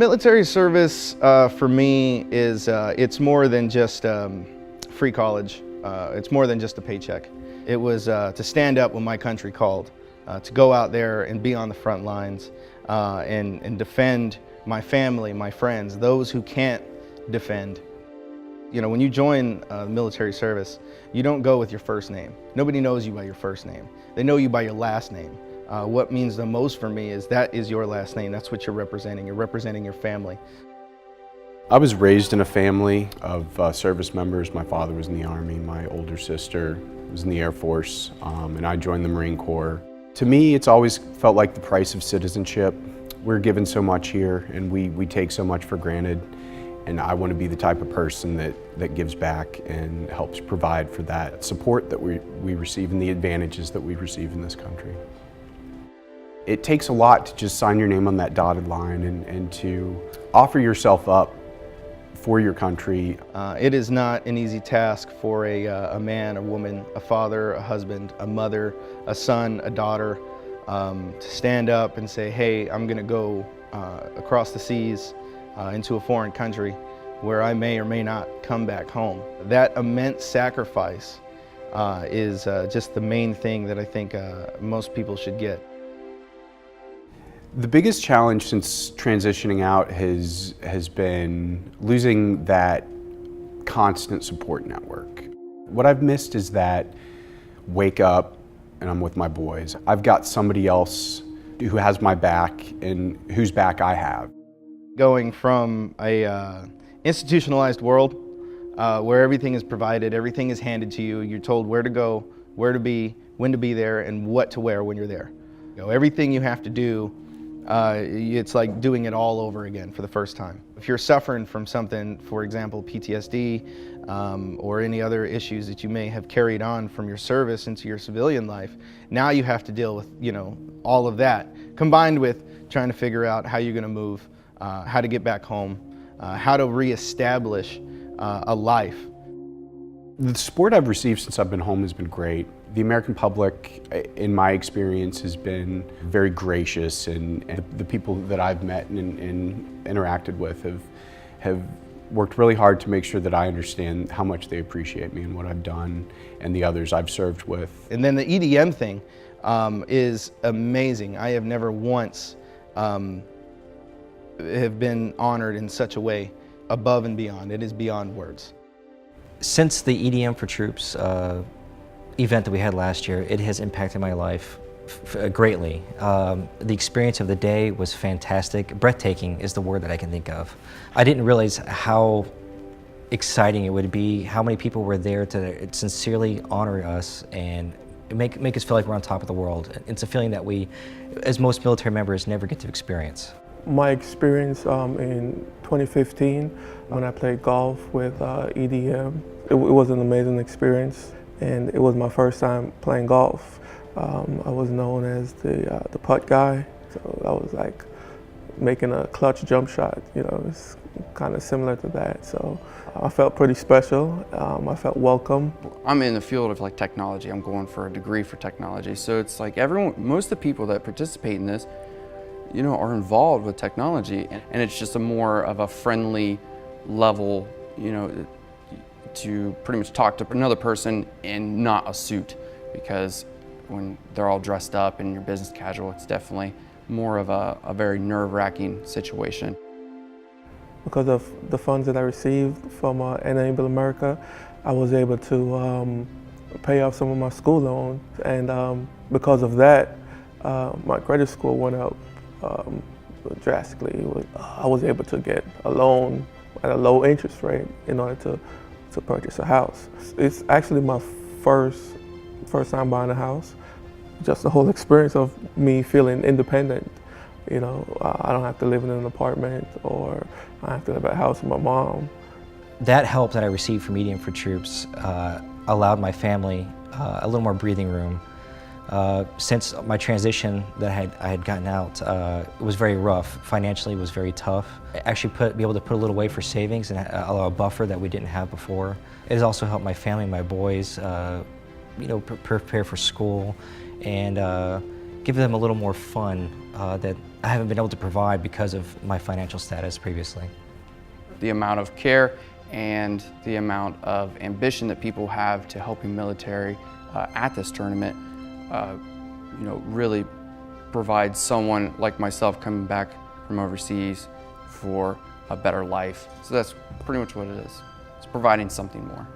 military service for me is, it's more than just free college. It's more than just a paycheck. It was to stand up when my country called, to go out there and be on the front lines and defend my family, my friends, those who can't defend. You know, when you join military service, you don't go with your first name. Nobody knows you by your first name. They know you by your last name. What means the most for me is that is your last name. That's what you're representing. You're representing your family. I was raised in a family of service members. My father was in the Army, my older sister was in the Air Force, and I joined the Marine Corps. To me, it's always felt like the price of citizenship. We're given so much here, and we take so much for granted. And I want to be the type of person that gives back and helps provide for that support that we receive and the advantages that we receive in this country. It takes a lot to just sign your name on that dotted line and to offer yourself up for your country. It is not an easy task for a man, a woman, a father, a husband, a mother, a son, a daughter, to stand up and say, hey, I'm going to go across the seas into a foreign country where I may or may not come back home. That immense sacrifice is just the main thing that I think most people should get. The biggest challenge since transitioning out has been losing that constant support network. What I've missed is that wake up and I'm with my boys. I've got somebody else who has my back and whose back I have. Going from a institutionalized world where everything is provided, everything is handed to you, you're told where to go, where to be, when to be there, and what to wear when you're there. You know, everything you have to do, it's like doing it all over again for the first time. If you're suffering from something, for example, PTSD, or any other issues that you may have carried on from your service into your civilian life, now you have to deal with, you know, all of that, combined with trying to figure out how you're going to move, how to get back home, how to reestablish a life. The support I've received since I've been home has been great. The American public, in my experience, has been very gracious, and the people that I've met and interacted with have worked really hard to make sure that I understand how much they appreciate me and what I've done and the others I've served with. And then the EDM thing is amazing. I have never once have been honored in such a way, above and beyond. It is beyond words. Since the EDM4Troops event that we had last year, it has impacted my life greatly. The experience of the day was fantastic. Breathtaking is the word that I can think of. I didn't realize how exciting it would be, how many people were there to sincerely honor us and make us feel like we're on top of the world. It's a feeling that we, as most military members, never get to experience. My experience in 2015 when I played golf with EDM, it was an amazing experience, and it was my first time playing golf. I was known as the putt guy, so I was like making a clutch jump shot. You know, it's kind of similar to that. So I felt pretty special. I felt welcome. I'm in the field of like technology. I'm going for a degree for technology. So it's like most of the people that participate in this, you know, are involved with technology, and it's just a more of a friendly level, you know, to pretty much talk to another person in not a suit, because when they're all dressed up and you're business casual, it's definitely more of a very nerve-wracking situation. Because of the funds that I received from Enable America, I was able to pay off some of my school loans, and because of that, my credit score went up drastically. I was able to get a loan at a low interest rate in order to purchase a house. It's actually my first time buying a house. Just the whole experience of me feeling independent. You know, I don't have to live in an apartment, or I have to live at a house with my mom. That help that I received from EDM4Troops allowed my family a little more breathing room. Since my transition that I had gotten out, it was very rough. Financially, it was very tough. I actually be able to put a little away for savings and allow a buffer that we didn't have before. It has also helped my family, my boys, you know, prepare for school, and give them a little more fun that I haven't been able to provide because of my financial status previously. The amount of care and the amount of ambition that people have to helping military at this tournament, really provides someone like myself coming back from overseas for a better life. So that's pretty much what it is. It's providing something more.